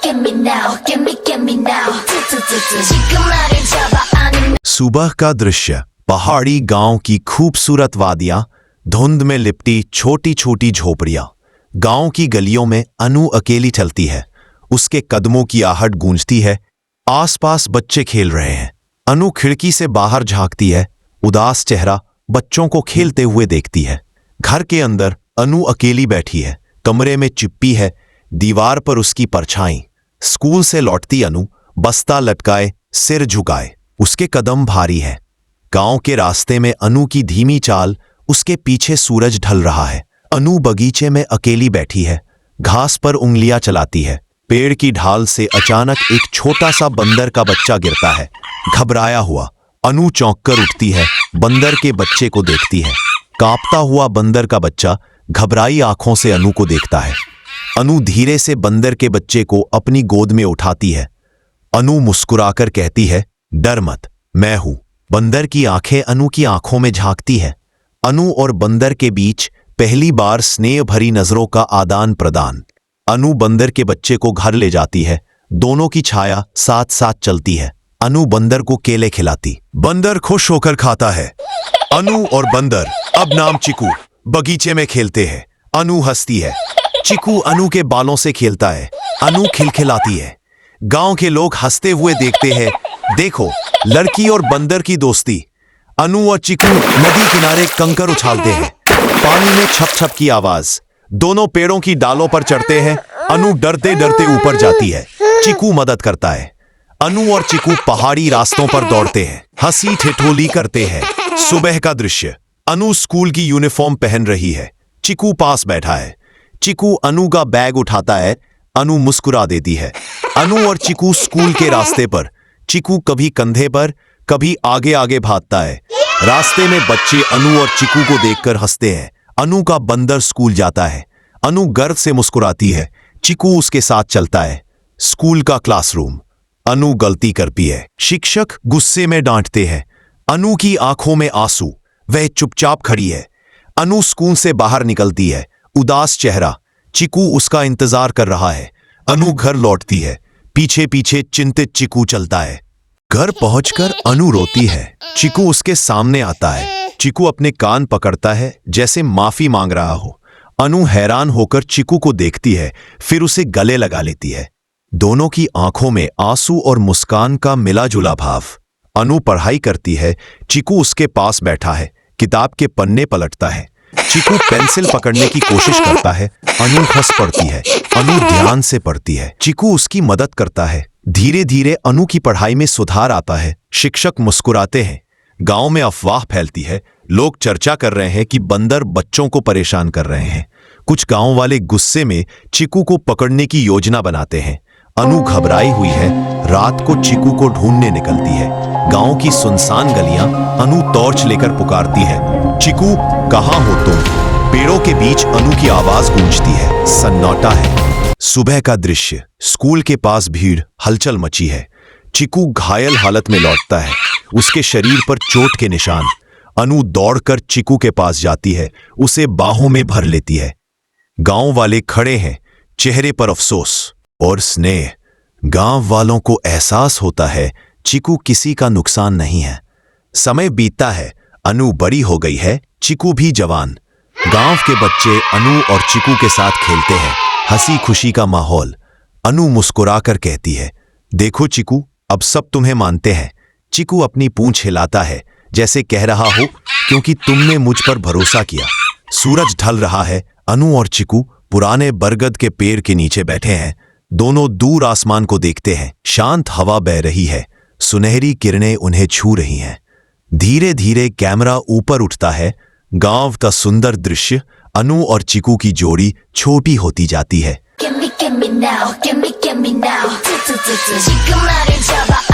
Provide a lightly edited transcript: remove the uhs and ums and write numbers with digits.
give me now, give me now. 지금 나를 잡아 아니면 सुबह का दृश्य, पहाड़ी गांव की खूबसूरत वादियां, धुंध में लिपटी छोटी छोटी झोपड़ियां। गांव की गलियों में अनु अकेली चलती है। उसके कदमों की आहट गूंजती है। आसपास बच्चे खेल रहे हैं। अनु खिड़की से बाहर झांकती है। उदास चेहरा बच्चों को खेलते हुए देखती है। घर के अंदर अनु अकेली बैठी है। कमरे में चिप्पी है, दीवार पर उसकी परछाई। स्कूल से लौटती अनु बस्ता लटकाए, सिर झुकाए। उसके कदम भारी है। गांव के रास्ते में अनु की धीमी चाल, उसके पीछे सूरज ढल रहा है। अनु बगीचे में अकेली बैठी है। घास पर उंगलियां चलाती है। पेड़ की ढाल से अचानक एक छोटा सा बंदर का बच्चा गिरता है। घबराया हुआ अनु चौंककर उठती है। बंदर के बच्चे को देखती है। कांपता हुआ बंदर का बच्चा घबराई आंखों से अनु को देखता है। अनु धीरे से बंदर के बच्चे को अपनी गोद में उठाती है। अनु मुस्कुराकर कहती है, डर मत, मैं हूं। बंदर की आंखें अनु की आंखों में झांकती है। अनु और बंदर के बीच पहली बार स्नेह भरी नजरों का आदान प्रदान। अनु बंदर के बच्चे को घर ले जाती है। दोनों की छाया साथ साथ चलती है। अनु बंदर को केले खिलाती। बंदर खुश होकर खाता है। अनु और बंदर अब नाम चिकू बगीचे में खेलते हैं। अनु हंसती है। चिकू अनु के बालों से खेलता है। अनु खिलखिलाती है। गांव के लोग हंसते हुए देखते हैं। देखो, लड़की और बंदर की दोस्ती। अनु और चिकू नदी किनारे कंकर उछालते हैं। पानी में छप छप की आवाज। दोनों पेड़ों की डालों पर चढ़ते हैं। अनु डरते डरते ऊपर जाती है। चिकू मदद करता है। अनु और चिकू पहाड़ी रास्तों पर दौड़ते हैं। हंसी ठिठोली करते हैं। सुबह का दृश्य, अनु स्कूल की यूनिफॉर्म पहन रही है। चिकू पास बैठा है। चिकू अनु का बैग उठाता है। अनु मुस्कुरा देती है। अनु और चिकू स्कूल के रास्ते पर। चिकू कभी कंधे पर, कभी आगे आगे भागता है। रास्ते में बच्चे अनु और चिकू को देखकर हंसते हैं। अनु का बंदर स्कूल जाता है। अनु गर्व से मुस्कुराती है। चिकू उसके साथ चलता है। स्कूल का क्लासरूम। अनु गलती करती है। शिक्षक गुस्से में डांटते हैं। अनु की आंखों में आंसू। वह चुपचाप खड़ी है। अनु स्कूल से बाहर निकलती है। उदास चेहरा। चिकू उसका इंतजार कर रहा है। अनु घर लौटती है। पीछे पीछे चिंतित चिकू चलता है। घर पहुंचकर अनु रोती है। चिकू उसके सामने आता है। चिकू अपने कान पकड़ता है, जैसे माफी मांग रहा हो। अनु हैरान होकर चिकू को देखती है, फिर उसे गले लगा लेती है। दोनों की आंखों में आंसू और मुस्कान का मिला जुला भाव। अनु पढ़ाई करती है। चिकू उसके पास बैठा है। किताब के पन्ने पलटता है। चिकू पेंसिल पकड़ने की कोशिश करता है। अनु हंस पड़ती है। अनु ध्यान से पढ़ती है। चिकू उसकी मदद करता है। धीरे धीरे अनु की पढ़ाई में सुधार आता है। शिक्षक मुस्कुराते हैं। गांव में अफवाह फैलती है। लोग चर्चा कर रहे हैं कि बंदर बच्चों को परेशान कर रहे हैं। कुछ गांव वाले गुस्से में चिकू को पकड़ने की योजना बनाते हैं। अनु घबराई हुई है। रात को चिकू को ढूंढने निकलती है। गांव की सुनसान गलियां। अनु टॉर्च लेकर पुकारती है, चिकू कहाँ हो तुम? पेड़ों के बीच अनु की आवाज गूंजती है। सन्नाटा है। सुबह का दृश्य, स्कूल के पास भीड़, हलचल मची है। चिकू घायल हालत में लौटता है। उसके शरीर पर चोट के निशान। अनु दौड़कर चिकू के पास जाती है। उसे बाहों में भर लेती है। गांव वाले खड़े हैं, चेहरे पर अफसोस और स्नेह। गांव वालों को एहसास होता है चिकू किसी का नुकसान नहीं है। समय बीतता है। अनु बड़ी हो गई है, चिकू भी जवान। गांव के बच्चे अनु और चिकू के साथ खेलते हैं। हंसी खुशी का माहौल। अनु मुस्कुराकर कहती है, देखो चिकू, अब सब तुम्हें मानते हैं। चिकू अपनी पूंछ हिलाता है, जैसे कह रहा हो, क्योंकि तुमने मुझ पर भरोसा किया। सूरज ढल रहा है। अनु और चिकू पुराने बरगद के पेड़ के नीचे बैठे हैं। दोनों दूर आसमान को देखते हैं। शांत हवा बह रही है। सुनहरी किरणें उन्हें छू रही हैं। धीरे धीरे कैमरा ऊपर उठता है। गांव का सुंदर दृश्य। अनु और चिकू की जोड़ी छोटी होती जाती है। give me now, give me now. 지금 나를 잡아